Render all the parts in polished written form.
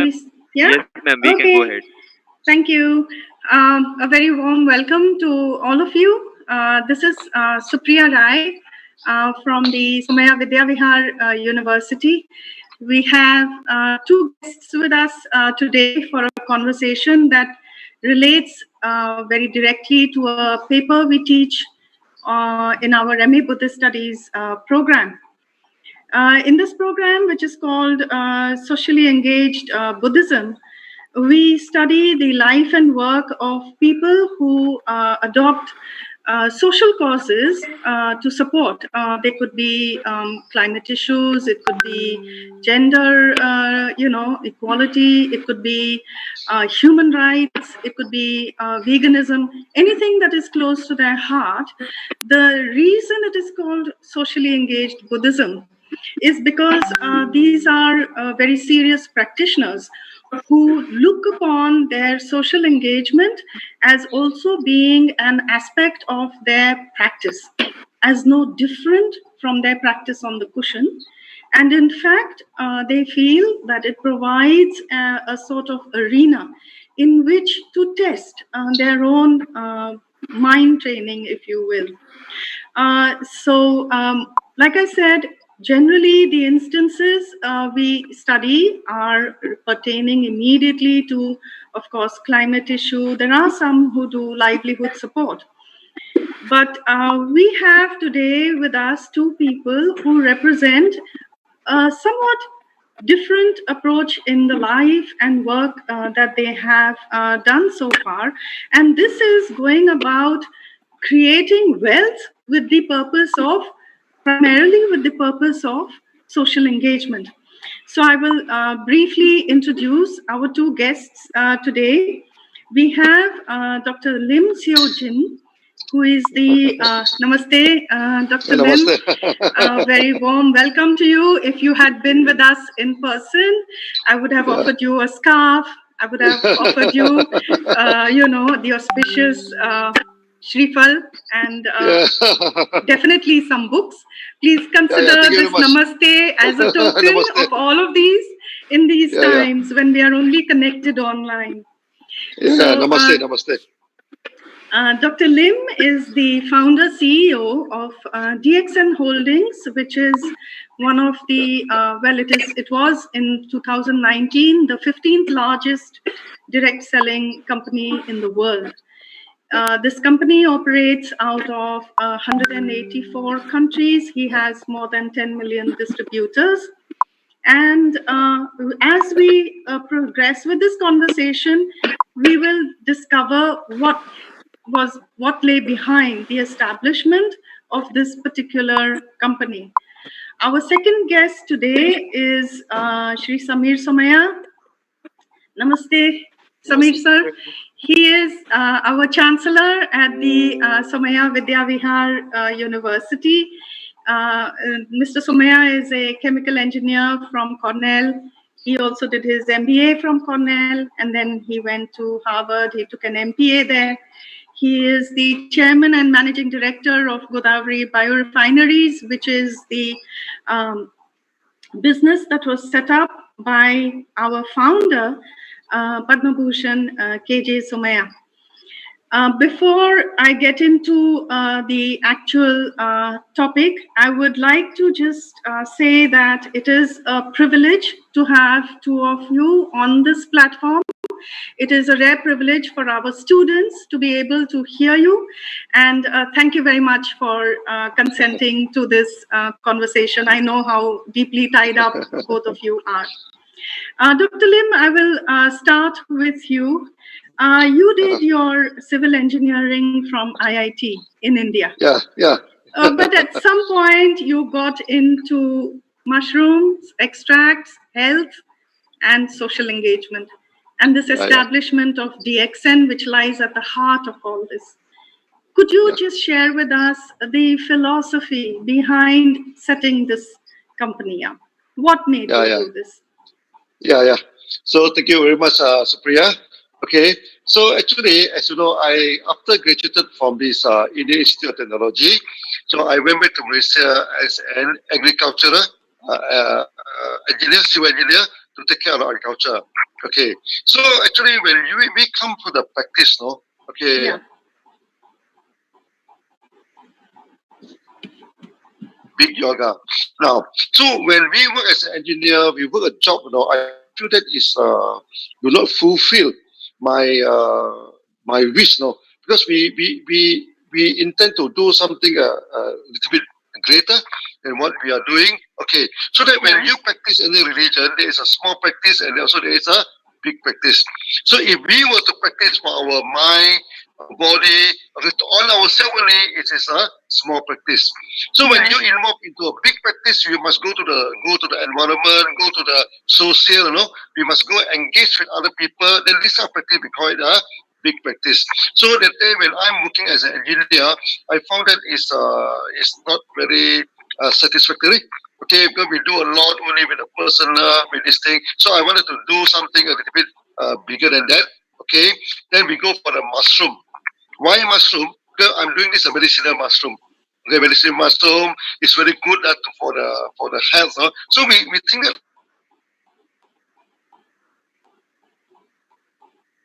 ma'am. Yeah? Yes, ma'am. We can go Okay. ahead. Thank you. A very warm welcome to all of you. This is Supriya Rai from the Somaiya Vidya Vihar University. We have two guests with us today for a conversation that relates very directly to a paper we teach in our MA Buddhist Studies program. In this program, which is called Socially Engaged Buddhism, we study the life and work of people who adopt social causes to support. They could be climate issues, it could be gender, equality, it could be human rights, it could be veganism, anything that is close to their heart. The reason it is called socially engaged Buddhism is because these are very serious practitioners who look upon their social engagement as also being an aspect of their practice, as no different from their practice on the cushion. And in fact, they feel that it provides a sort of arena in which to test their own mind training, if you will. Like I said, generally the instances we study are pertaining immediately to, of course, climate issue. There are some who do livelihood support. But we have today with us two people who represent a somewhat different approach in the life and work that they have done so far. And this is going about creating wealth with the purpose of, primarily with the purpose of social engagement. So I will briefly introduce our two guests today. We have Dr. Lim Siow Jin, who is the Namaste, Dr. Lim. Namaste. Very warm welcome to you. If you had been with us in person, I would have offered you a scarf. I would have offered you, the auspicious Shrifal and definitely some books. Please consider Thank you this very much. Namaste as a token Namaste. of all of these in these Yeah, yeah. times when we are only connected online. Yeah, So, namaste, namaste. Dr. Lim is the founder CEO of DXN Holdings, which is one of the it was in 2019 the 15th largest direct selling company in the world. This company operates out of 184 countries. He has more than 10 million distributors. And as we progress with this conversation, we will discover what lay behind the establishment of this particular company. Our second guest today is Shri Samir Somaiya. Namaste, Samir sir. He is our chancellor at the Somaiya Vidya Vihar University. Mr. Somaiya is a chemical engineer from Cornell. He also did his MBA from Cornell, and then he went to Harvard. He took an MPA there. He is the chairman and managing director of Godavari Biorefineries, which is the business that was set up by our founder, Padma Bhushan KJ Somaiya. Before I get into the actual topic, I would like to just say that it is a privilege to have two of you on this platform. It is a rare privilege for our students to be able to hear you. And thank you very much for consenting to this conversation. I know how deeply tied up both of you are. Dr. Lim, I will start with you. You did your civil engineering from IIT in India. Yeah. But at some point, you got into mushrooms, extracts, health, and social engagement, and this establishment of DXN, which lies at the heart of all this. Could you just share with us the philosophy behind setting this company up? What made you do this? Yeah. So thank you very much, Supriya. Okay. So actually, as you know, I after graduated from this Indian Institute of Technology, so I went back to Malaysia as an agricultural engineer, civil engineer, to take care of our culture. Okay, so actually when we come to the practice, no, okay, Yeah. big yoga. Now, so when we work as an engineer, we work a job, I feel that is do not fulfill my wish, because we intend to do something a little bit greater than what we are doing. Okay, so that when Yeah. you practice any religion, there is a small practice and also there is a big practice. So if we were to practice for our mind, our body, on ourselves only, it is a small practice. So when Yeah. you involve into a big practice, you must go to the environment, go to the social, We must go engage with other people. Then this kind of practice we call it a big practice. So that day when I'm working as an engineer, I found that is not very satisfactory. Okay, because we do a lot only with the personal, with this thing. So I wanted to do something a little bit bigger than that. Okay, then we go for the mushroom. Why mushroom? Because I'm doing this a medicinal mushroom. Okay, medicinal mushroom is very good for the health. So we think that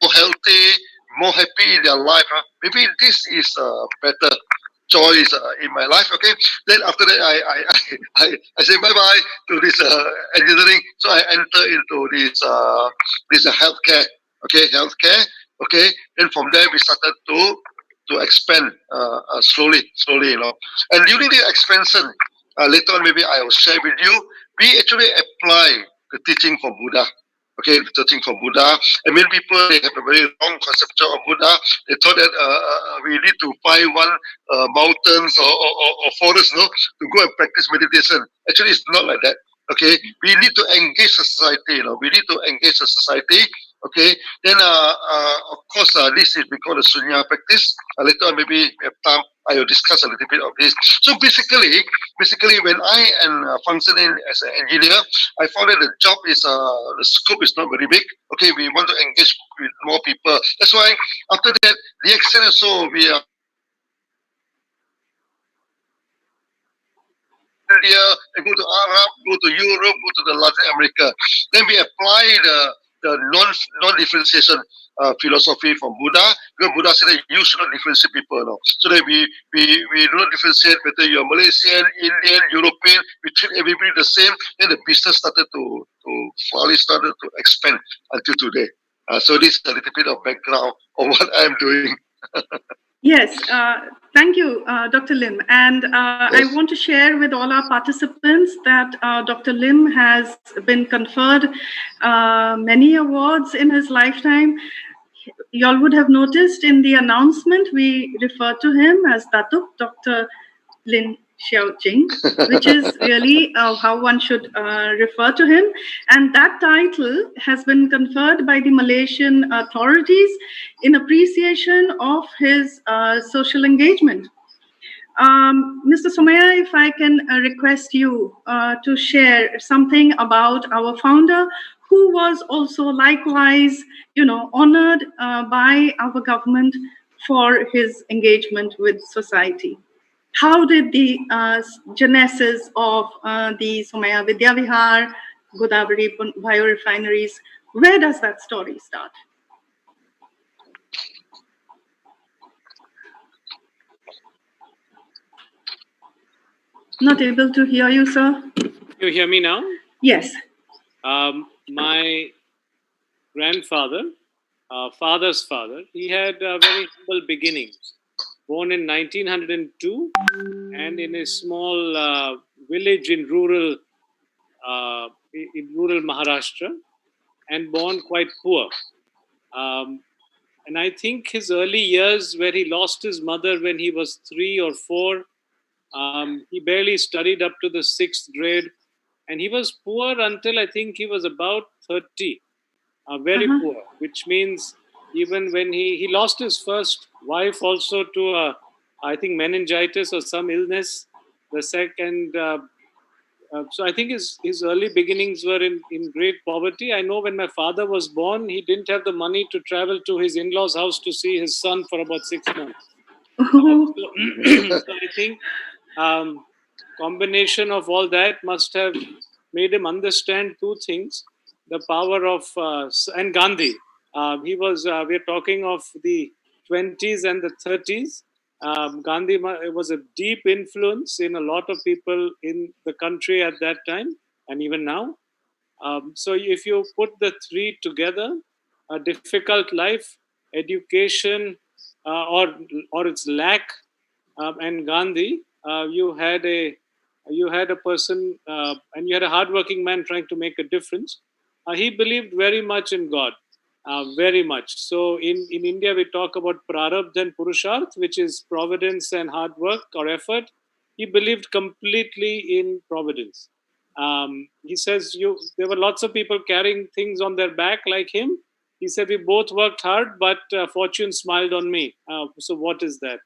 more healthy, more happy in their life. Maybe this is a better choice in my life. Okay, then after that I say bye bye to this engineering. So I enter into this healthcare. Okay, healthcare. Okay, then from there we started to expand slowly. And during the expansion, later on maybe I will share with you. We actually apply the teaching from Buddha. Okay, the teaching from Buddha. And many people they have a very wrong conception of Buddha. They thought that we need to find one mountains or forest, to go and practice meditation. Actually, it's not like that. Okay, we need to engage the society. We need to engage the society. Okay, then of course this is we call the sunya practice. Later on, maybe we have time. I will discuss a little bit of this. So basically, when I am functioning as an engineer, I found that the job is the scope is not very big. Okay, we want to engage with more people. That's why after that, the extent also we are India, and go to Arab, go to Europe, go to the Latin America. Then we apply the non differentiation philosophy from Buddha. Because Buddha said that you should not differentiate people. So that we do not differentiate whether you're Malaysian, Indian, European. We treat everybody the same. Then the business started to slowly started to expand until today. So this is a little bit of background of what I'm doing. Yes, thank you, Dr. Lim. And I Yes. want to share with all our participants that Dr. Lim has been conferred many awards in his lifetime. You all would have noticed in the announcement, we refer to him as Datuk, Dr. Lin Xiao Jing, which is really how one should refer to him. And that title has been conferred by the Malaysian authorities in appreciation of his social engagement. Mr. Somaiya, if I can request you to share something about our founder, who was also likewise, honored by our government for his engagement with society. How did the genesis of the Somaiya Vidya Vihar, Godavari biorefineries, where does that story start? Not able to hear you, sir. You hear me now? Yes. My grandfather, father's father, he had very humble beginnings. Born in 1902 and in a small village in rural Maharashtra, and born quite poor. And I think his early years, where he lost his mother when he was 3 or 4, he barely studied up to the 6th grade, and he was poor until I think he was about 30, very poor, which means even when he lost his first wife also to, I think, meningitis or some illness. The second, so I think his early beginnings were in great poverty. I know when my father was born, he didn't have the money to travel to his in-laws' house to see his son for about 6 months. So I think combination of all that must have made him understand two things. the power of and Gandhi. He was. We're talking of the 20s and the 30s. Gandhi was a deep influence in a lot of people in the country at that time and even now. So if you put the three together, a difficult life, education, or its lack, and Gandhi, you had a person, and you had a hardworking man trying to make a difference. He believed very much in God, very much. So in India, we talk about prarabdha and purusharth, which is providence and hard work or effort. He believed completely in providence. He says there were lots of people carrying things on their back like him. He said we both worked hard, but fortune smiled on me. So what is that?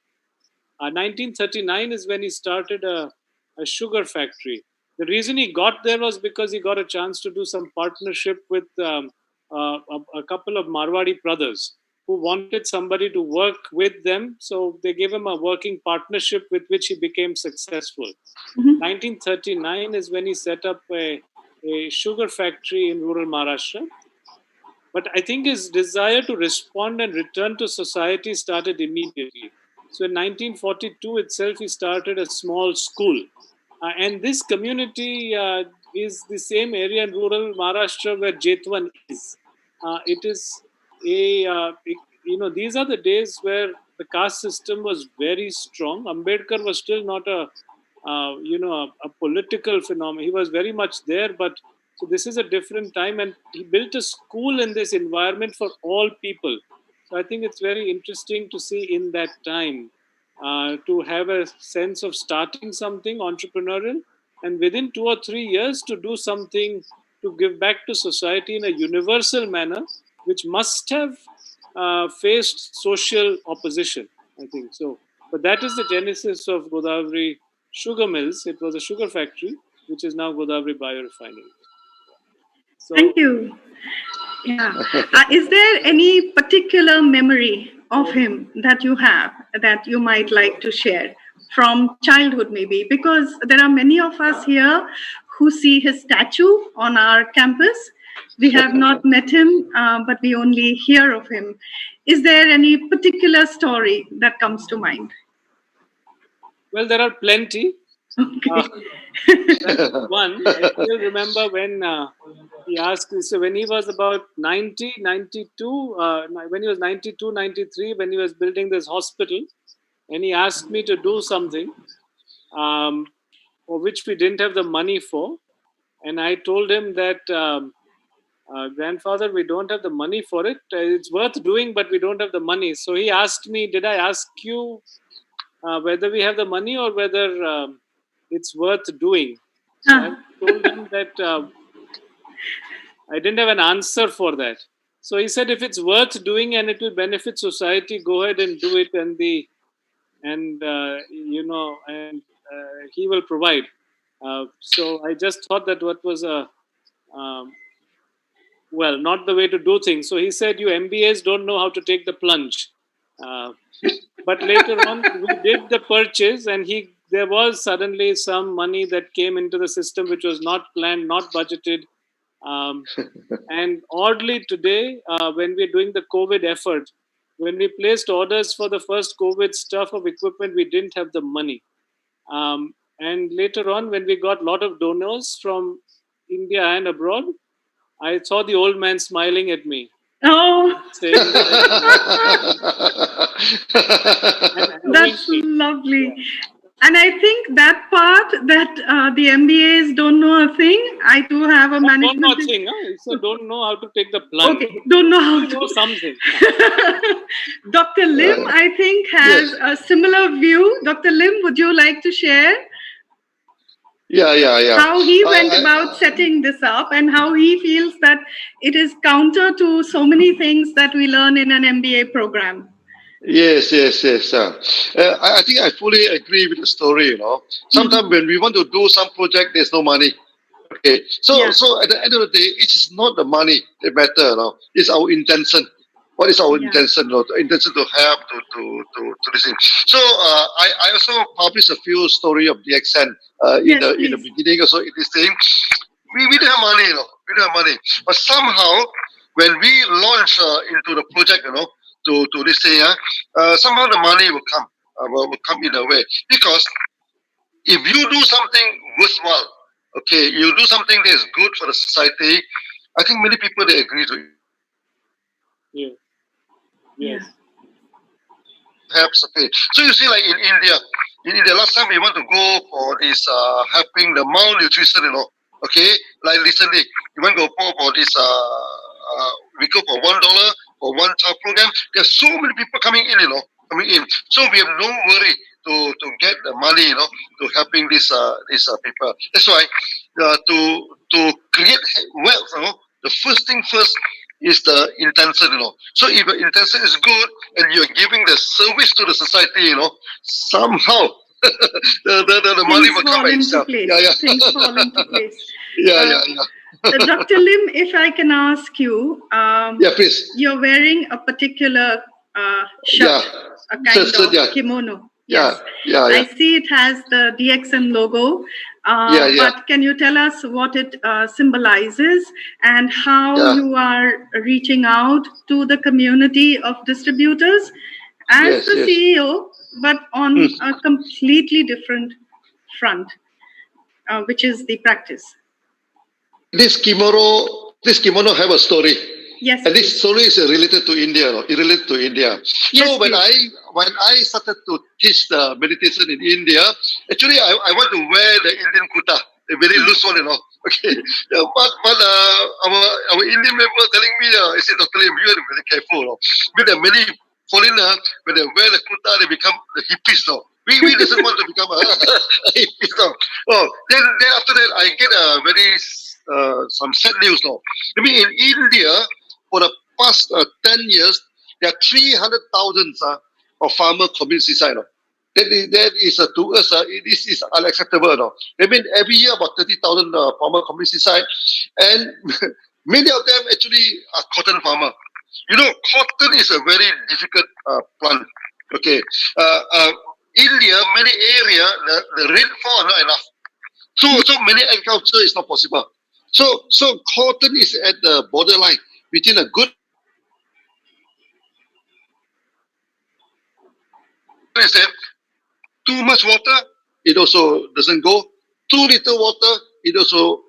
1939 is when he started a sugar factory. The reason he got there was because he got a chance to do some partnership with a couple of Marwadi brothers who wanted somebody to work with them. So they gave him a working partnership with which he became successful. Mhm. 1939 is when he set up a sugar factory in rural Maharashtra. But I think his desire to respond and return to society started immediately. So in 1942 itself, he started a small school. And this community is the same area in rural Maharashtra where Jetwan is. It is these are the days where the caste system was very strong. Ambedkar was still not a political phenomenon. He was very much there, but so this is a different time, and he built a school in this environment for all people. So I think it's very interesting to see in that time to have a sense of starting something entrepreneurial, and within 2 or 3 years to do something to give back to society in a universal manner, which must have faced social opposition. I think so. But that is the genesis of Godavari sugar mills. It was a sugar factory, which is now Godavari Biorefinery. Thank So, you. Yeah. Is there any particular memory of him that you have that you might like to share from childhood, maybe? Because there are many of us here who see his statue on our campus. We have not met him, but we only hear of him. Is there any particular story that comes to mind? well, there are plenty. Uh, Okay. one, I still remember when he asked me, so when he was about 90, 92, when he was 92, 93, when he was building this hospital, and he asked me to do something um, for which we didn't have the money for. And I told him that, grandfather, we don't have the money for it. It's worth doing, but we don't have the money. So he asked me, did I ask you whether we have the money or whether it's worth doing? So I Ah, told him that I didn't have an answer for that. So he said, if it's worth doing and it will benefit society, go ahead and do it, and he will provide. So I just thought that what was a um, not the way to do things. So he said, you MBAs don't know how to take the plunge. Uh, but later on, we did the purchase, and there was suddenly some money that came into the system which was not planned, not budgeted. Um, and oddly, today, when we're doing the COVID effort, when we placed orders for the first COVID stuff of equipment, we didn't have the money. And later on, when we got a lot of donors from India and abroad, I saw the old man smiling at me, oh, saying that, and allowing that's me. lovely. Yeah. And I think that part that the MBAs don't know a thing, I too have a Not don't know management. a thing. Huh? It's a don't know how to take the plunge. Okay, don't know how You know to. something. Dr. Lim, I think, has Yes. a similar view. Dr. Lim, would you like to share Yeah. how he went I about setting this up and how he feels that it is counter to so many things that we learn in an MBA program? Yes. I think I fully agree with the story. Sometimes when we want to do some project, there's no money. Okay, Yeah. so at the end of the day, it is not the money that matter. It's our intention. What is our Yeah. intention? The intention to help to this thing. So I also published a few story of the accent in Yes, the please. beginning. Also in this thing, we didn't have money. We don't have money. But somehow, when we launch into the project, to this thing, somehow the money will come, will come in a way. Because if you do something worthwhile, okay, you do something that is good for the society, I think many people they agree to it. Yeah. Yes. Perhaps okay. So you see, like in India, last time we want to go for this helping the malnutrition, okay, like recently we want to go for this we go for $1 for one child program. There's so many people coming in, coming in. So we have no worry to get the money, to helping these people. That's why to create wealth, the first thing first is the intention, So if the intention is good and you're giving the service to the society, somehow the money will come by itself. Yeah. Things fall into place. Yeah. Dr. Lim, if I can ask you, Yeah, please. you're wearing a particular shirt, a kind of kimono. Yes. Yeah. I see it has the DXM logo. But can you tell us what it symbolizes and how you are reaching out to the community of distributors as the CEO, but on a completely different front, which is the practice? This kimono have a story. Yes. And this story is related to India. It related to India. So when I started to teach the meditation in India, actually I want to wear the Indian kurta, a very loose one, Okay. But our Indian member telling me, I said, Dr. Lim, you are very careful. With the many foreigners, when they wear the kurta, they become the hippies. We doesn't want to become a hippie. Then after that, I get a very some sad news now. I mean, in India, for the past 10 years, there are 300,000 of farmer commit suicide. That is to us, this is unacceptable. I mean, every year about 30,000 farmer commit suicide, and many of them actually are cotton farmer. Cotton is a very difficult plant. Okay, India, many area the rainfall are not enough, so many agriculture is not possible. So cotton is at the borderline between a good is that too much water, it also doesn't go. Too little water, it also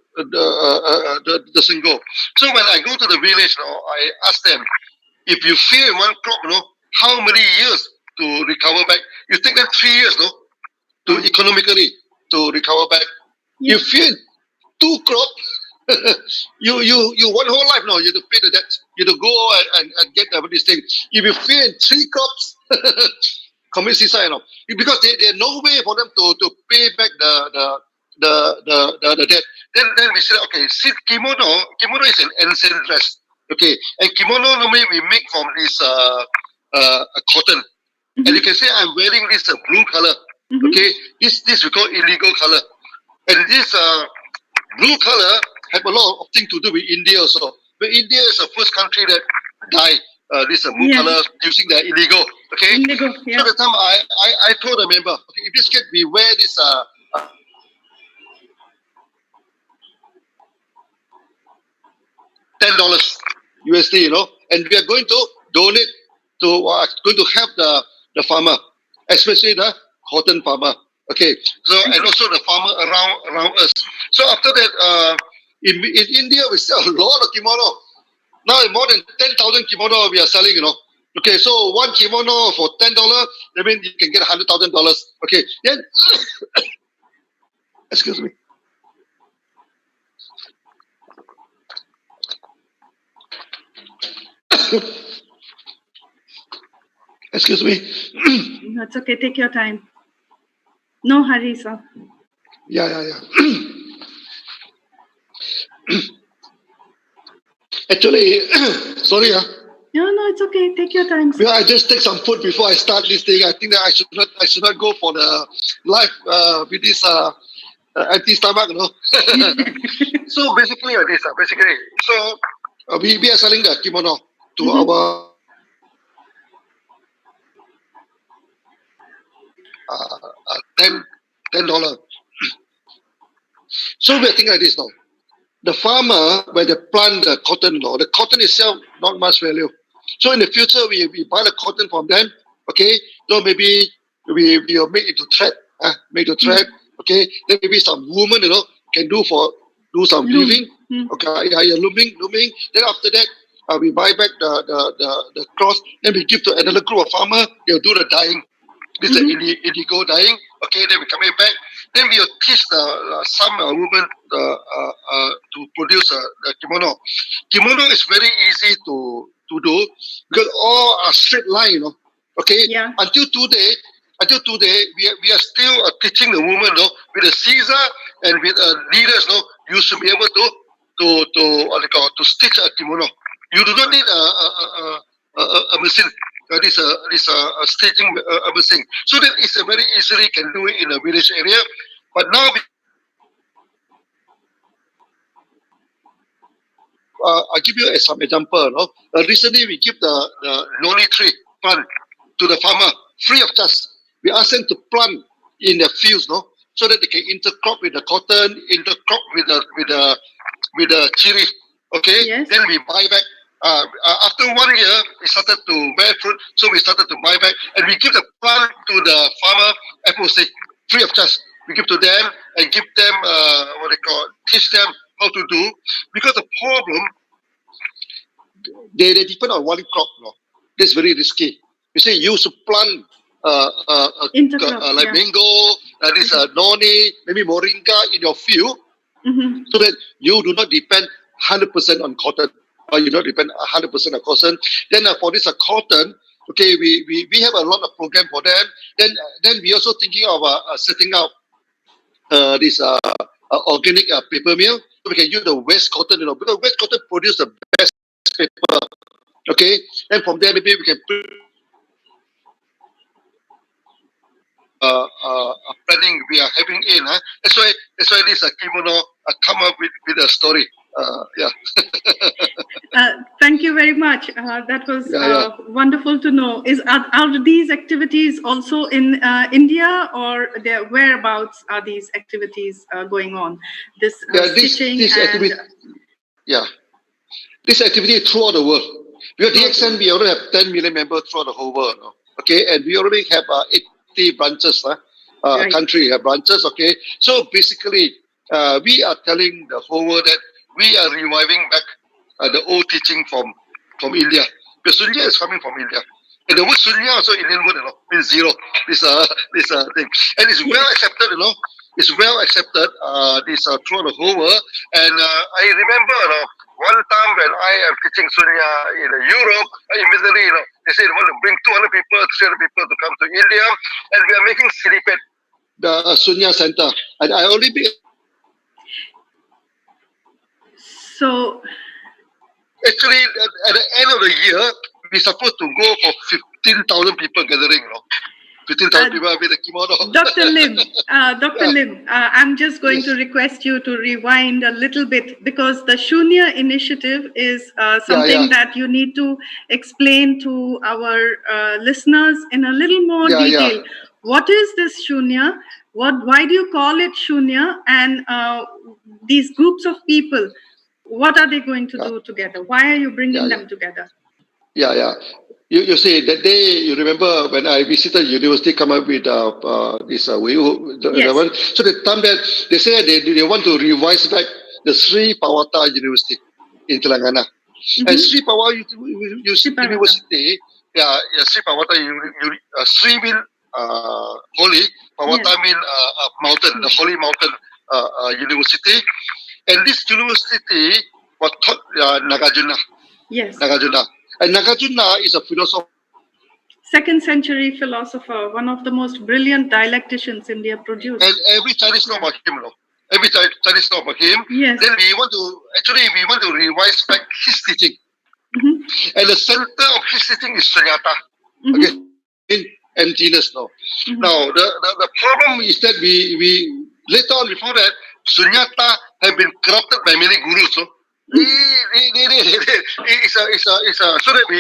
doesn't go. So when I go to the village, I ask them, if you fail one crop, how many years to recover back? You take them 3 years, to economically to recover back. You fail 2 crop, you one whole life now. You have to pay the debt. You have to go and get this thing. If you fail 3 crops, commit suicide, because there's no way for them to pay back the debt. Then we said, okay, see, kimono is an ancient dress, okay, and kimono normally we make from this cotton, and you can say I'm wearing this blue color, okay, this we call indigo color, and this blue color have a lot of things to do with India also. But India is the first country that dye this blue color using the indigo. Okay. Indigo, So the time I told the member, okay, if this kid we wear this $10 USD, and we are going to donate to going to help the farmer, especially the cotton farmer. Okay, so and also the farmer around us. So after that, in India we sell a lot of kimono. Now more than 10,000 kimono we are selling. Okay, so one kimono for $10, that means you can get $100,000. Okay, then excuse me. Excuse me. That's okay. Take your time. No hurry, sir. Yeah. Actually, sorry. No, it's okay. Take your time, sir. Yeah, I just take some food before I start this thing. I think that I should not go for the live with this empty stomach, So basically, so we are selling the kimono to our $10. So we are thinking like this now. the farmer, when they plant the cotton, the cotton itself not much value. So in the future, we buy the cotton from them. Okay, so maybe we will make it to thread, make to thread. Okay, then maybe some woman, can do some weaving. Okay, yeah, looming. Then after that, we buy back the cloth. Then we give to another group of farmer. They'll do the dyeing. This is the indigo dyeing. Okay, then we coming back. Then we will teach some women to produce the kimono. Kimono is very easy to do because all are straight line. Okay, until today, we are still teaching the women, with the scissor and with needles. You should be able to stitch a kimono. You do not need a machine. This stitching machine. So that is a very easily can do it in a village area. But now, I'll give you some example. Recently, we give the noni tree plant to the farmer free of charge. We ask them to plant in the fields, so that they can intercrop with the cotton, intercrop with the chili. Okay, then we buy back. After 1 year, we started to bear fruit, so we started to buy back, and we give the plant to the farmer FOC free of charge. We give to them and give them teach them how to do, because the problem they depend on one crop. That's very risky. You say you should plant like mango, this noni, maybe moringa in your field, so that you do not depend 100% on cotton, or you don't depend 100% on cotton. Then for this cotton, okay, we have a lot of program for them. Then we also thinking of setting up this organic paper mill. So we can use the waste cotton, because waste cotton produce the best paper. Okay, and from there maybe we can planning we are having in. That's why this kimono come up with a story. Yeah. Thank you very much. That was wonderful to know. Are these activities also in India, or whereabouts are these activities going on? This stitching activity, this activity throughout the world. Because DXN, we already have 10 million members throughout the whole world. Okay, and we already have 80 branches. Country have branches. Okay, so basically, we are telling the whole world that we are reviving back the old teaching from India. Because Sunya is coming from India. And the word Sunya also Indian word, means zero. This thing. And it's well accepted, It's well accepted throughout the whole world. And I remember, one time when I am teaching Sunya in Europe, immediately, they said they want to bring 200 people, 300 people to come to India. And we are making Siripet, the Sunya Center. And I only be. So, actually, at the end of the year, we're supposed to go for 15,000 people gathering, 15,000 people with the kimono. Dr. Lim, Lim, I'm just going to request you to rewind a little bit, because the Shunya initiative is something that you need to explain to our listeners in a little more detail. What is this Shunya? Why do you call it Shunya? And these groups of people, what are they going to do together? Why are you bringing them together? You see, that day, you remember when I visited university, come up with this one. So the time that they say they want to revise back the Sri Pawata University in Telangana. And Sri Pawata University, Sri Pawata, Sri mean holy, Pawata mean mountain, the holy mountain university. And this university was taught Nagarjuna. Yes. Nagarjuna. And Nagarjuna is a philosopher. 2nd century philosopher, one of the most brilliant dialecticians India produced. And every Chinese know about him, Every Chinese know about him. Yes. Then we want to revise back his teaching. And the center of his teaching is Sunyata. Okay, in emptiness now. Now the problem is that we later on, before that, Sunyata have been corrupted by many gurus. So so that we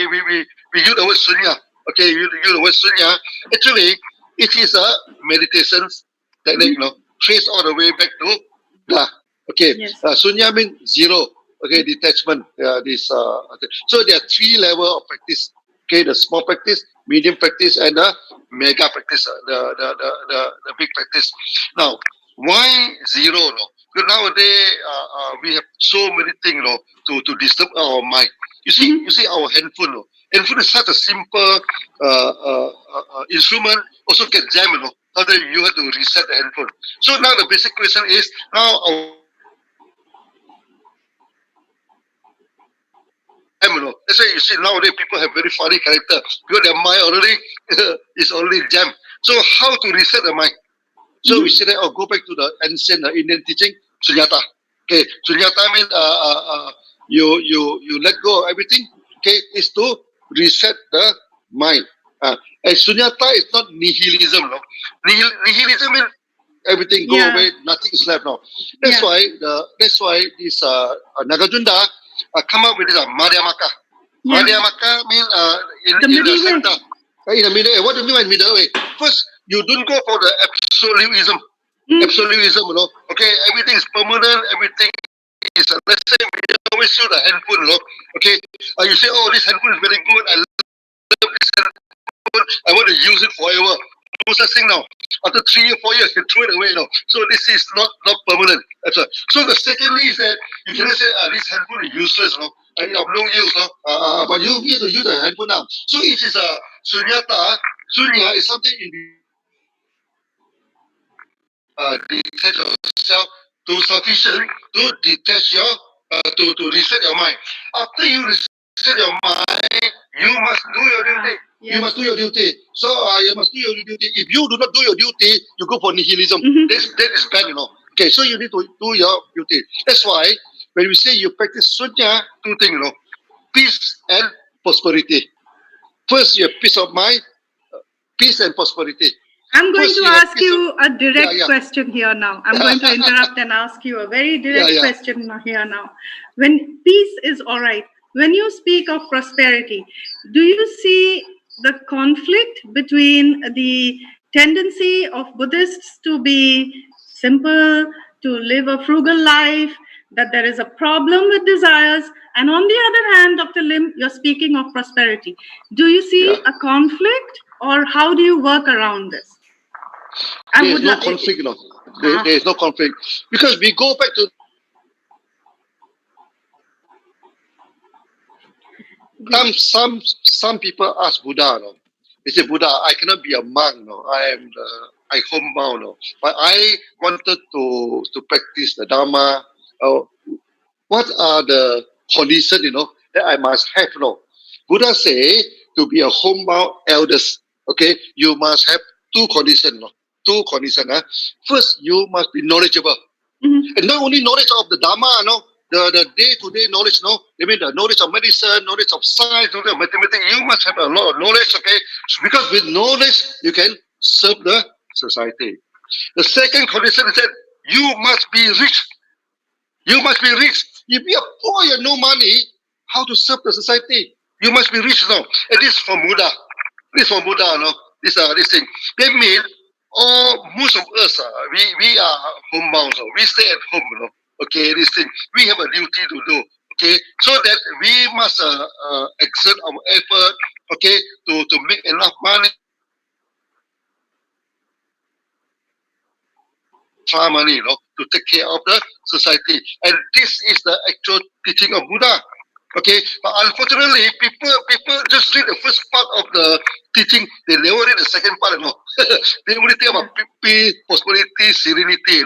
use the word Sunya. Okay, use the word Sunya. Actually, it is a meditation technique, trace all the way back to Okay, Yes. Sunya means zero. Okay, detachment. Okay. So there are three level of practice. Okay, the small practice, medium practice, and the mega practice. The big practice. Now, why zero? No? Because nowadays we have so many things, no, to disturb our mind. You see our handphone. No? Handphone is such a simple instrument. Also can jam. No? Sometimes you have to reset the handphone. So now the basic question is now our jam. That's why you see nowadays people have very funny character because their mind already is already jam. So how to reset the mind? So we say that go back to the ancient Indian teaching, sunyata. Okay, sunyata means you let go of everything. Okay, is to reset the mind. And sunyata is not nihilism. No, nihilism means everything go Yeah. away, nothing is left now. Yeah. That's why this Nagajunda come up with this Madhyamaka. Yeah. Madhyamaka means The in the middle way. center. In the middle way. What do you mean by middle way? First, you don't go for the absolutism. Absolutism, Okay, everything is permanent, everything is let's say we always use the handphone, Okay. You say, oh, this handphone is very good, I love this handphone, I want to use it forever. No such thing now. After 3 or 4 years, you throw it away now. So this is not permanent. That's right. So the secondly is that you cannot say this handphone is useless, of no use, but you need to use the handphone now. So it is a sunyata. Sunya is something in detach yourself to sufficient to detach your to reset your mind. After you reset your mind, you must do your duty. You must do your duty. So you must do your duty. If you do not do your duty, you go for nihilism. That is bad, Okay, so you need to do your duty. That's why when we say you practice sunya, two things, peace and prosperity. First, you have peace of mind, peace and prosperity. I'm going First, to you have ask peace of you a direct yeah. question here now. I'm going to interrupt and ask you a very direct Yeah. question here now. When peace is all right, when you speak of prosperity, do you see the conflict between the tendency of Buddhists to be simple, to live a frugal life, that there is a problem with desires, and on the other hand, Dr. Lim, you're speaking of prosperity. Do you see a conflict, or how do you work around this? There is no conflict, There is no conflict because we go back to some people ask Buddha, They say, Buddha, I cannot be a monk, I homebound, but I wanted to practice the Dharma. What are the conditions, that I must have, Buddha say to be a homebound elders, okay, you must have two conditions, Two conditions. First, you must be knowledgeable. And not only knowledge of the Dharma, the day-to-day knowledge, I mean the knowledge of medicine, knowledge of science, knowledge of mathematics. You must have a lot of knowledge, okay? Because with knowledge, you can serve the society. The second condition is that you must be rich. You must be rich. If you are poor, you have no money, how to serve the society? You must be rich now. And this is from Buddha. This is from Buddha, this thing. That means most of us, we are homebound, we stay at home, Okay, this thing. We have a duty to do. Okay, so that we must exert our effort, okay, to make enough money, money, to take care of the society. And this is the actual teaching of Buddha. Okay, but unfortunately, people just read the first part of the teaching. They never read the second part. They only think about peace, prosperity, serenity.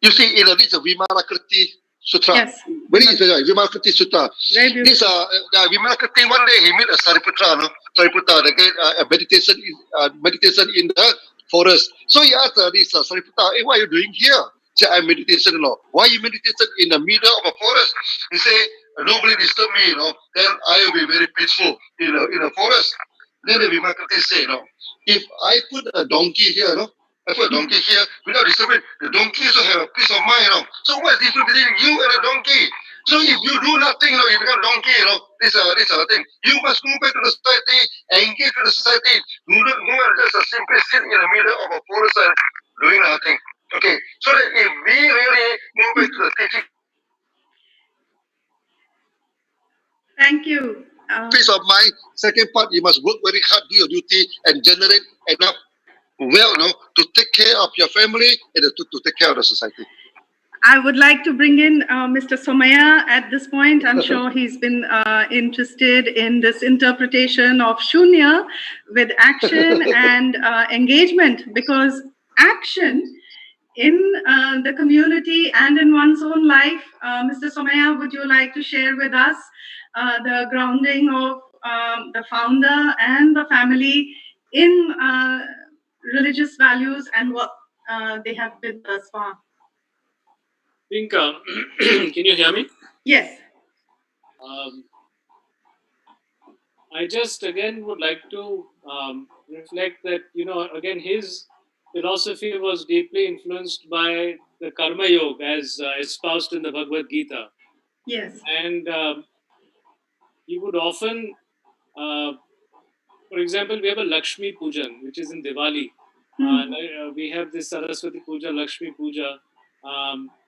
You see, this is Vimanakriti Sutra. Yes. Very interesting. Vimanakriti Sutra. Very beautiful. This Vimanakriti, one day he met a Sariputra, Sariputra, the meditation in the forest. So he asked this Sariputra, hey, what are you doing here? He said, I'm meditation, Why you meditation in the middle of a forest? He said, nobody disturb me, then I will be very peaceful in the forest. Then the Vimanakriti said, if I put a donkey here, I put a donkey here without disturbing. The donkey also have a peace of mind, So what's the difference between you and a donkey? So if you do nothing, you become a donkey, This is the thing. You must go back to the society, engage with the society. Do not go and just simply sit in the middle of a forest and doing nothing. Okay, so that if we really move back to the teaching Thank you. peace of mind, second part, you must work very hard, do your duty, and generate enough to take care of your family and to take care of the society. I would like to bring in Mr. Somaiya at this point. I'm sure he's been interested in this interpretation of Shunya with action and engagement, because action in the community and in one's own life. Mr. Somaiya, would you like to share with us the grounding of the founder and the family in religious values and what they have been thus far? I think, can you hear me? Yes. I just again would like to reflect that, again, his philosophy was deeply influenced by the Karma Yoga as espoused in the Bhagavad Gita. Yes. And he would often, for example, we have a Lakshmi Pujan, which is in Diwali. We have this Saraswati Puja, Lakshmi Puja,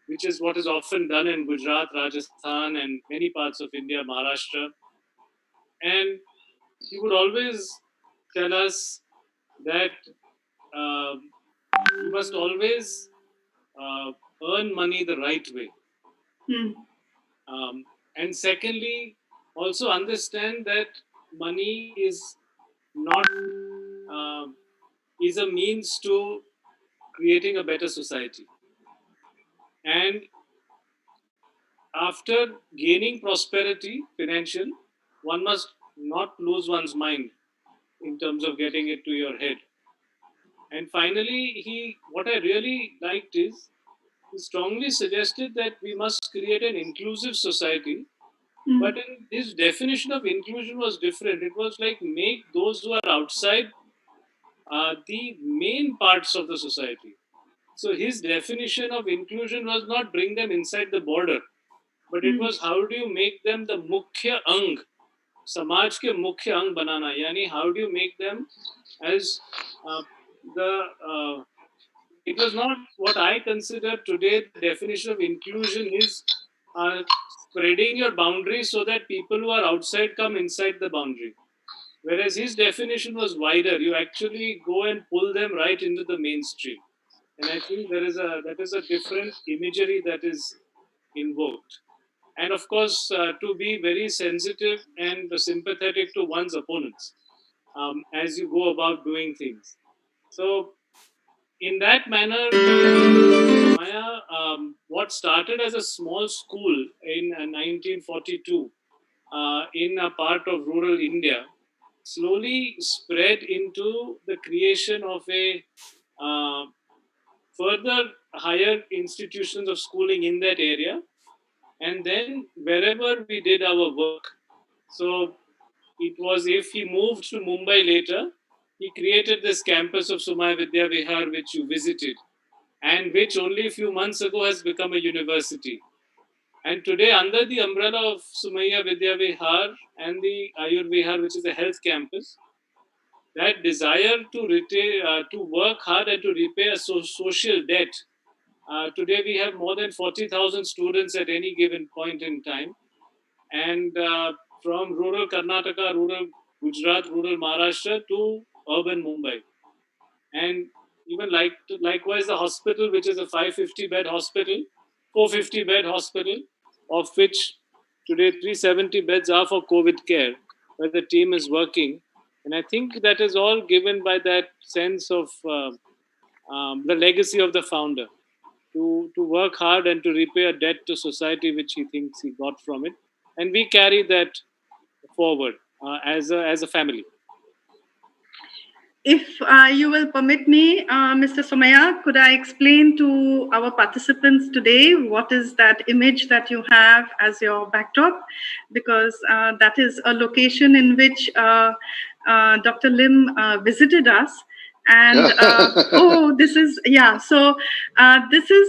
which is what is often done in Gujarat, Rajasthan, and many parts of India, Maharashtra. And he would always tell us that you must always earn money the right way. And secondly, also understand that money is not is a means to creating a better society. And after gaining prosperity, financial, one must not lose one's mind in terms of getting it to your head. And finally, what I really liked is he strongly suggested that we must create an inclusive society. But in his definition of inclusion was different. It was like make those who are outside the main parts of the society. So his definition of inclusion was not bring them inside the border, but it was how do you make them the mukhya ang, समाज के मुख्य अंग बनाना, यानी how do you make them as the it was not what I consider today the definition of inclusion is spreading your boundaries so that people who are outside come inside the boundary. Whereas his definition was wider. You actually go and pull them right into the mainstream. And I think that is a different imagery that is invoked. And of course, to be very sensitive and sympathetic to one's opponents as you go about doing things. So, in that manner, Maya, what started as a small school in 1942 in a part of rural India slowly spread into the creation of a uh, further higher institutions of schooling in that area, and then wherever we did our work. So it was, if he moved to Mumbai later, he created this campus of Somaiya Vidya Vihar, which you visited, and which only a few months ago has become a university. And today, under the umbrella of Somaiya Vidya Vihar and the Ayur Vihar, which is a health campus, that desire to work hard and to repay a social debt. Today, we have more than 40,000 students at any given point in time, and from rural Karnataka, rural Gujarat, rural Maharashtra to urban Mumbai. And even likewise, the hospital, which is a 550 bed hospital, 450 bed hospital, of which today 370 beds are for COVID care, where the team is working. And I think that is all given by that sense of the legacy of the founder to work hard and to repay a debt to society which he thinks he got from it. And we carry that forward as a family. If you will permit me, Mr. Somaiya, could I explain to our participants today what is that image that you have as your backdrop? Because that is a location in which Dr. Lim visited us. And this is, so this is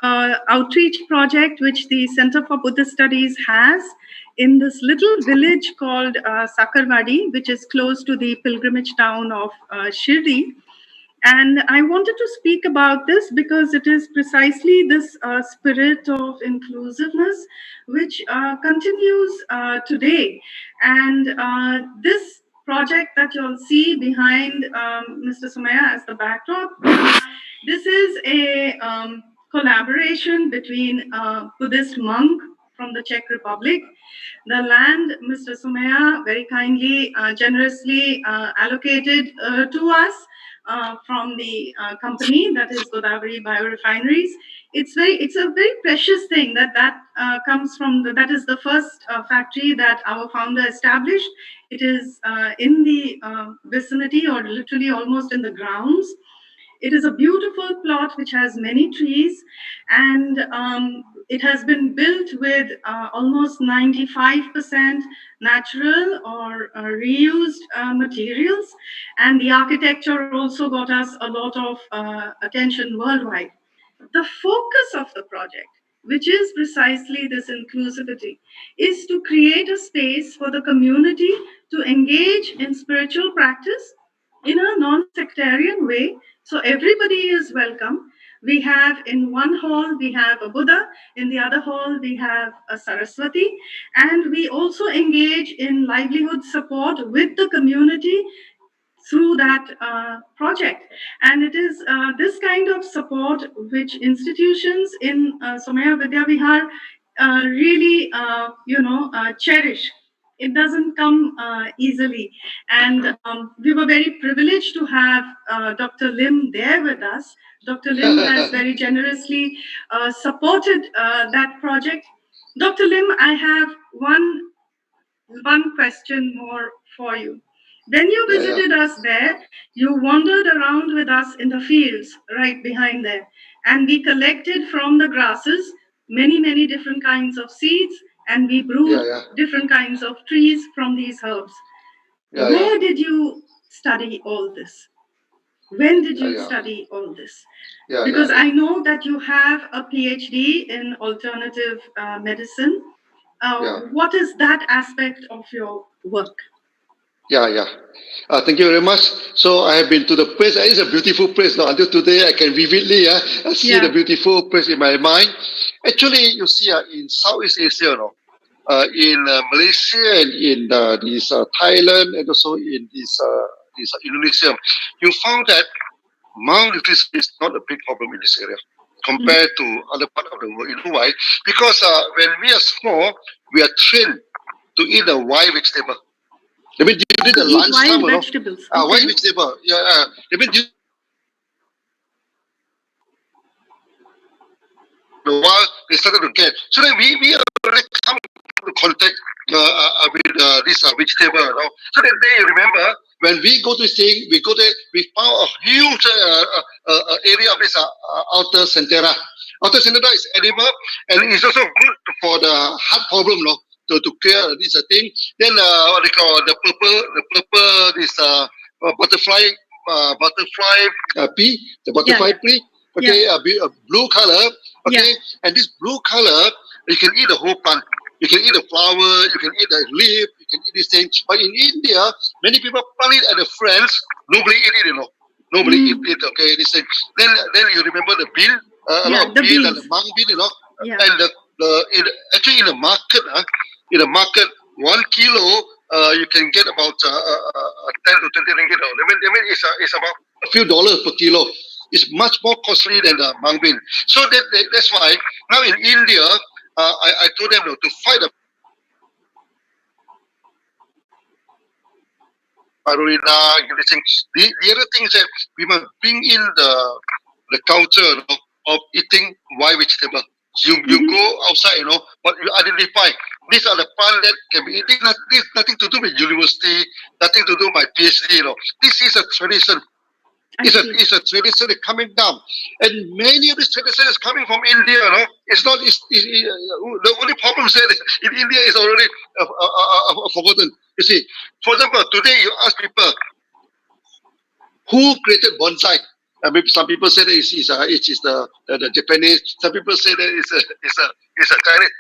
outreach project which the Center for Buddhist Studies has in this little village called Sakarwadi, which is close to the pilgrimage town of Shirdi. And I wanted to speak about this because it is precisely this spirit of inclusiveness which continues today. And this project that you'll see behind Mr. Somaiya as the backdrop, this is a collaboration between a Buddhist monk from the Czech Republic. The land Mr. Somaiya very kindly, generously allocated to us from the company that is Godavari Biorefineries. It's a very precious thing that comes from that is the first factory that our founder established. It is in the vicinity or literally almost in the grounds. It is a beautiful plot which has many trees, and it has been built with almost 95% natural or reused materials. And the architecture also got us a lot of attention worldwide. The focus of the project, which is precisely this inclusivity, is to create a space for the community to engage in spiritual practice in a non-sectarian way. So everybody is welcome. We have in one hall, we have a Buddha, in the other hall, we have a Saraswati, and we also engage in livelihood support with the community through that project. And it is this kind of support which institutions in Somaiya Vidya Vihar really, cherish. It doesn't come easily. And we were very privileged to have Dr. Lim there with us. Dr. Lim has very generously supported that project. Dr. Lim, I have one question more for you. When you visited us there, you wandered around with us in the fields right behind there, and we collected from the grasses many, many different kinds of seeds, and we brewed different kinds of trees from these herbs. Where did you study all this? When did you study all this? Because I know that you have a PhD in alternative medicine. What is that aspect of your work? Thank you very much. So I have been to the place. It's a beautiful place. Now until today, I can vividly see the beautiful place in my mind. Actually, you see, in Southeast Asia, in Malaysia and in this Thailand and also in this Indonesia, you found that malnutrition is not a big problem in this area compared to other part of the world. You know why? Because when we are small, we are trained to eat a white vegetable. I mean, during the lunchtime, vegetables. White vegetable. I mean, the while they started to get. So then we already come into contact with this vegetable. So then they remember when we go to sing, we go there, we found a huge area of this outer centera. Outer centera is edible and it's also good for the heart problem, to clear this thing. Then what they call the purple this butterfly pea, the butterfly pea. Okay, a blue color. Okay, and this blue color, you can eat the whole plant. You can eat the flower, you can eat the leaf, you can eat this thing. But in India, many people plant it at the friends. Nobody eat it, Nobody eat it. Okay, this thing. Then you remember the bean, a lot of bean and the mung bean, And actually in the market, in the market, 1 kilo, you can get about 10 to 20 ringgit. I mean, it's about a few dollars per kilo. It's much more costly than the mung bean. So that's why now in India, I told them to fight the spirulina. The other thing is that we must bring in the culture of eating white vegetable. You go outside, but you identify these are the plants that can be eaten. This nothing to do with university, nothing to do with my PhD. This is a tradition. It's a tradition coming down, and many of these traditions is coming from India. It's not. The only problem is that in India is already forgotten. You see, for example, today you ask people who created bonsai. Maybe some people say that it's the Japanese. Some people say that it's a Chinese.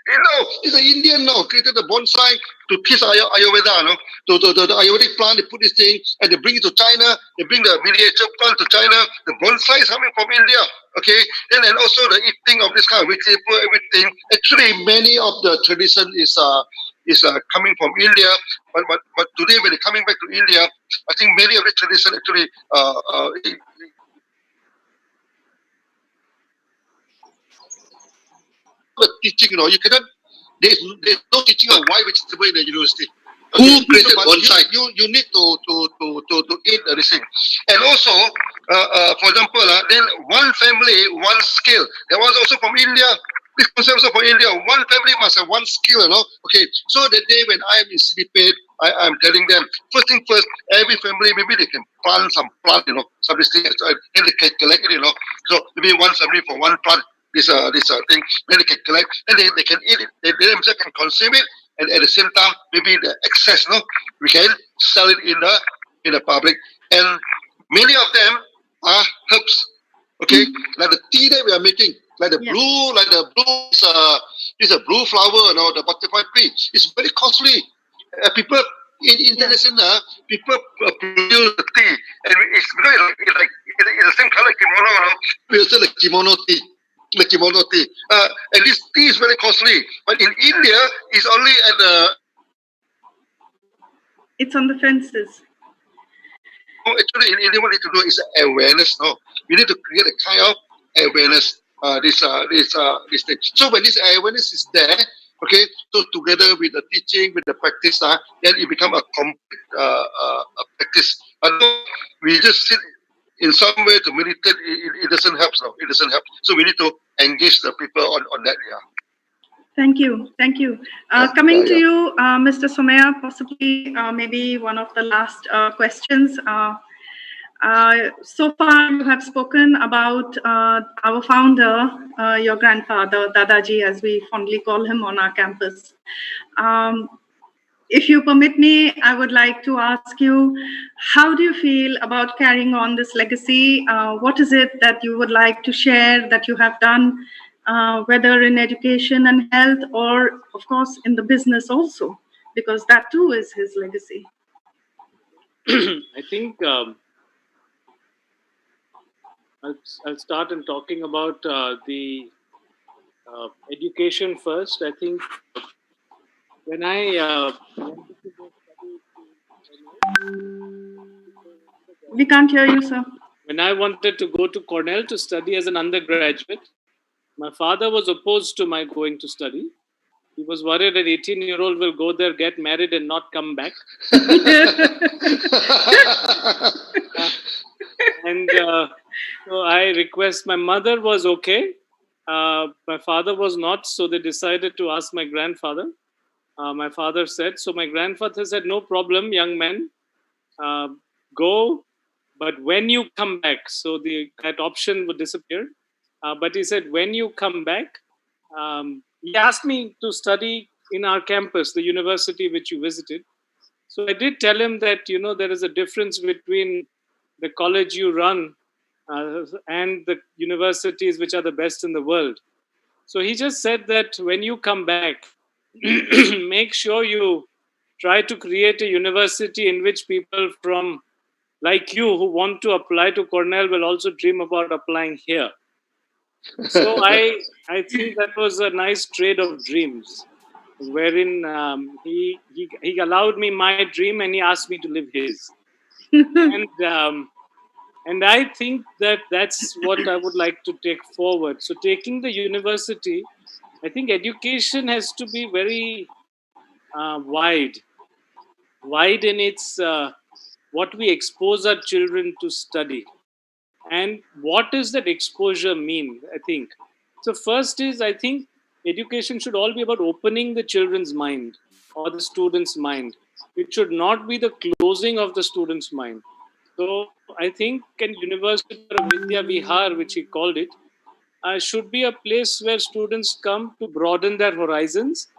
It's an Indian now. Created the bonsai to teach Ayurveda. No, to the Ayurvedic plant. They put this thing and they bring it to China. They bring the miniature plant to China. The bonsai is coming from India. Okay, and also the eating of this kind of vegetable, everything. Actually, many of the tradition is coming from India. But today when they're coming back to India, I think many of the tradition actually the teaching, you cannot. There's no teaching of why vegetable in the university. Who created bonsai? You need to eat this thing. And also, for example, then one family, one skill. That was also from India. This concept also from India. One family must have one skill. Okay, so the day when I am in CDP, I'm telling them, first thing first, every family, maybe they can plant some plant, some this thing, and they can collect it, So maybe one family for one plant, this thing, then they can collect, and they can eat it, they themselves can consume it, and at the same time, maybe the excess, we can sell it in the public, and many of them are herbs, okay, like the tea that we are making, like the blue, is a blue flower, the butterfly tree. It's very costly. People in international, people produce the tea, and it's because it's the same color kimono. We sell the kimono tea. The kimono tea, and this tea is very costly. But in India, it's only at the. It's on the fences. Actually, in India, what we need to do is awareness. No, we need to create a kind of awareness. This thing. So when this awareness is there, okay, so together with the teaching, with the practice, then it become a complete practice. We just sit in some way to meditate. It doesn't help. No, it doesn't help. So we need to engage the people on that. Yeah. Thank you. Coming to you, Mr. Somaiya, possibly maybe one of the last questions. So far, you have spoken about our founder, your grandfather, Dadaji, as we fondly call him on our campus. If you permit me, I would like to ask you, how do you feel about carrying on this legacy? What is it that you would like to share that you have done, whether in education and health, or of course in the business also, because that too is his legacy? I think I'll start in talking about the education first. I think when I wanted to go study, we can't hear you, sir. When I wanted to go to Cornell to study as an undergraduate, my father was opposed to my going to study. He was worried an 18-year-old will go there, get married, and not come back. And so I request, my mother was okay. My father was not, so they decided to ask my grandfather. My father said, so my grandfather said, no problem, young man, go, but when you come back, so that option would disappear. But he said, when you come back, he asked me to study in our campus, the university which you visited. So I did tell him that, there is a difference between the college you run and the universities which are the best in the world. So he just said that when you come back, make sure you try to create a university in which people from like you who want to apply to Cornell will also dream about applying here. So I think that was a nice trade of dreams, wherein he allowed me my dream and he asked me to live his. And I think that's what I would like to take forward. So taking the university, I think education has to be very wide in its what we expose our children to study. And what does that exposure mean, I think? So first is, I think education should all be about opening the children's mind or the student's mind. It should not be the closing of the student's mind. So I think in University or Vidya Vihar, which he called it, should be a place where students come to broaden their horizons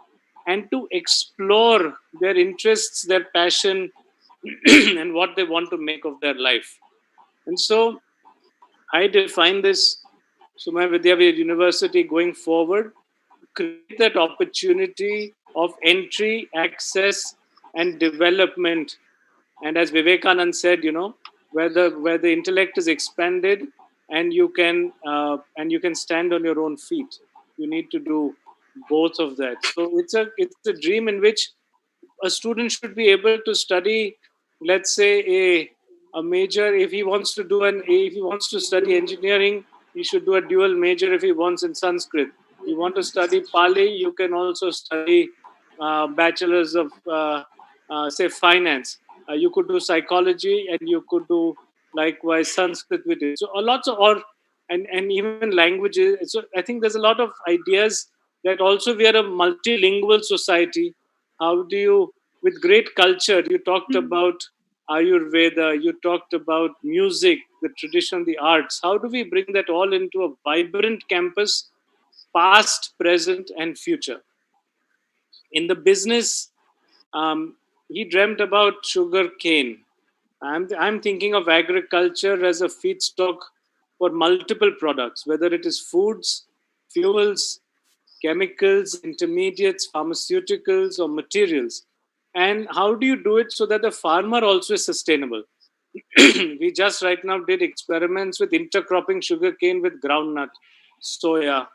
and to explore their interests, their passion, and what they want to make of their life. And so I define this Somaiya Vidya University going forward, create that opportunity of entry, access, and development. And as Vivekanand said, where the intellect is expanded, and you can stand on your own feet. You need to do both of that. So it's a dream in which a student should be able to study, let's say, a major. If he wants to study engineering, he should do a dual major. If he wants in Sanskrit, you want to study Pali, you can also study bachelor's of say finance. You could do psychology, and you could do likewise Sanskrit with it. So a lots of, or and even languages. So I think there's a lot of ideas that also we are a multilingual society. How do you, with great culture, you talked about Ayurveda, you talked about music, the tradition, the arts. How do we bring that all into a vibrant campus, past, present, and future? In the business, he dreamt about sugar cane. I'm thinking of agriculture as a feedstock for multiple products, whether it is foods, fuels, chemicals, intermediates, pharmaceuticals, or materials. And how do you do it so that the farmer also is sustainable? We just right now did experiments with intercropping sugarcane with groundnut, soya,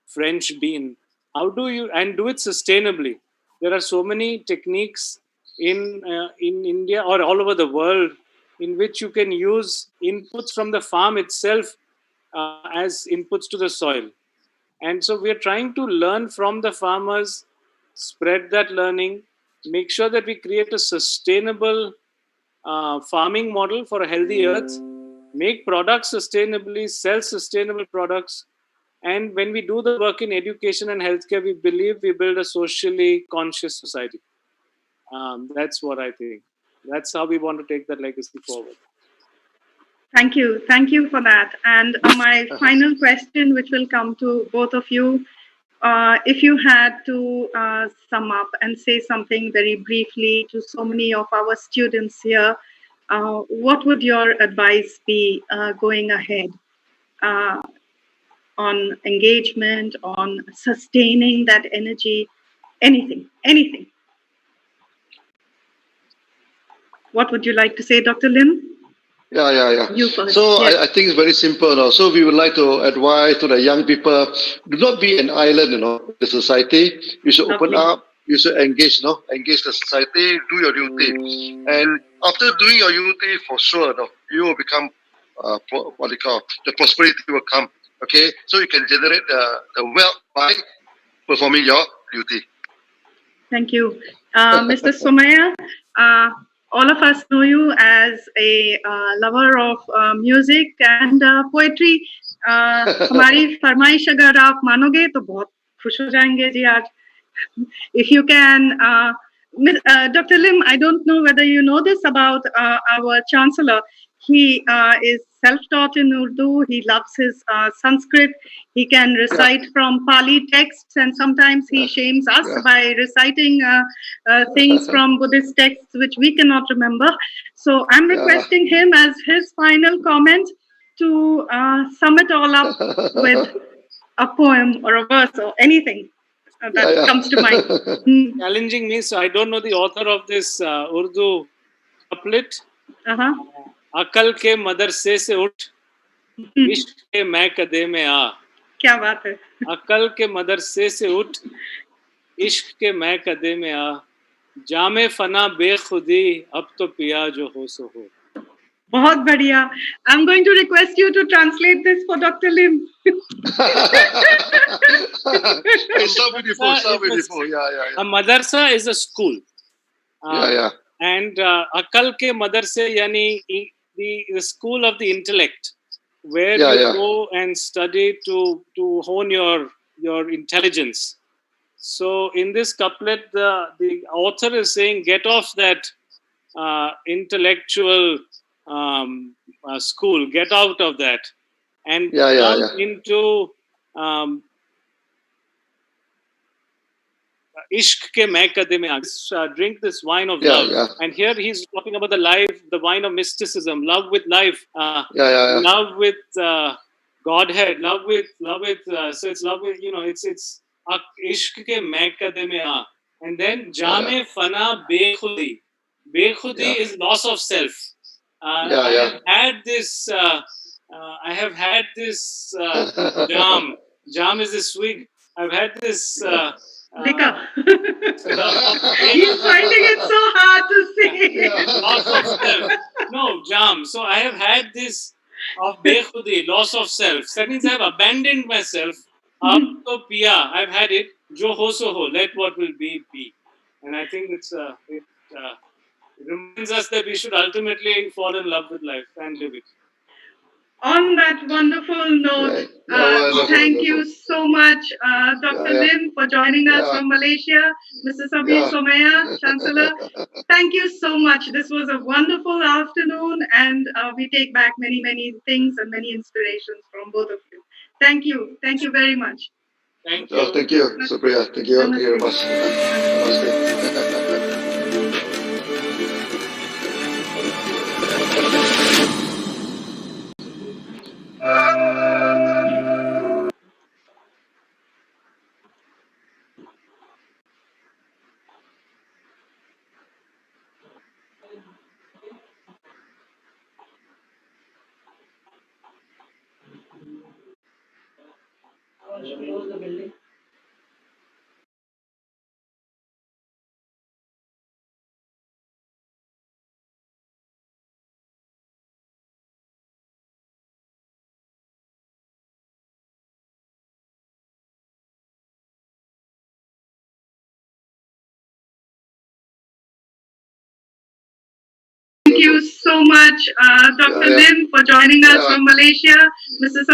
French bean. How do you, and do it sustainably? There are so many techniques in India or all over the world in which you can use inputs from the farm itself as inputs to the soil. And so we are trying to learn from the farmers, spread that learning, make sure that we create a sustainable farming model for a healthy earth, make products sustainably, sell sustainable products. And when we do the work in education and healthcare, we believe we build a socially conscious society. That's what I think. That's how we want to take that legacy forward. Thank you. Thank you for that. And my final question, which will come to both of you, if you had to sum up and say something very briefly to so many of our students here, what would your advice be going ahead uh, on engagement, on sustaining that energy, anything? What would you like to say, Dr. Lim? Yeah. You first. So Yes. I think it's very simple. So we would like to advise to the young people: do not be an island. In the society. You should open Lovely. up. You should engage. Engage the society. Do your duty, and after doing your duty, for sure, you will become what they call the prosperity will come. Okay, so you can generate the wealth by performing your duty. Thank you. Mr. Somaiya, all of us know you as a lover of music and poetry. हमारी फरमाइश अगर आप मानोगे तो बहुत खुश हो जाएंगे जी आज. If you can, Dr. Lim, I don't know whether you know this about our Chancellor. He is self-taught in Urdu. He loves his Sanskrit. He can recite from Pali texts, and sometimes he shames us by reciting things from Buddhist texts which we cannot remember. So I'm requesting him as his final comment to sum it all up with a poem or a verse or anything that comes to mind. Challenging me, so I don't know the author of this Urdu couplet. अकल के मदरसे से उठ, इश्क के मैं कदे में आ. क्या बात है. अकल के मदरसे से उठ, इश्क के मैं कदे में आ. जामे फना बेखुदी, अब तो पिया जो हो सो हो. बहुत बढ़िया. I'm going to request you to translate this for Dr. Lim. It's so beautiful. Yeah. A madarsa is a school. And akal ke madarse yani the school of the intellect, where you go and study to hone your intelligence. So in this couplet, the author is saying, get off that intellectual school, get out of that, and come into Ishq ke main kade mein aa gaya. Drink this wine of love. And here he's talking about the wine of mysticism, love with life, love with Godhead, love with so it's love with, it's ishq ke mehkade mein aa. And then jame fana bekhudi. Bekhudi is loss of self. I have had this. I have had this jam. Jam is a swig. I've had this. Liquor. He's finding it so hard to say. Loss of self. No, jam. So I have had this of bekhudi, loss of self. That means I have abandoned myself. Ab to piya. I've had it. Jo ho so ho. Let what will be. And I think it reminds us that we should ultimately fall in love with life and live it. On that wonderful note, thank you so much, Dr. Lim, for joining us from Malaysia. Mr. Samir Somaiya, Chancellor, thank you so much. This was a wonderful afternoon, and we take back many, many things and many inspirations from both of you. Thank you. Thank you very much. Thank you. Thank you, Supriya. Thank you very much. Thank you so much, Dr. Lim, for joining us from Malaysia. Mr.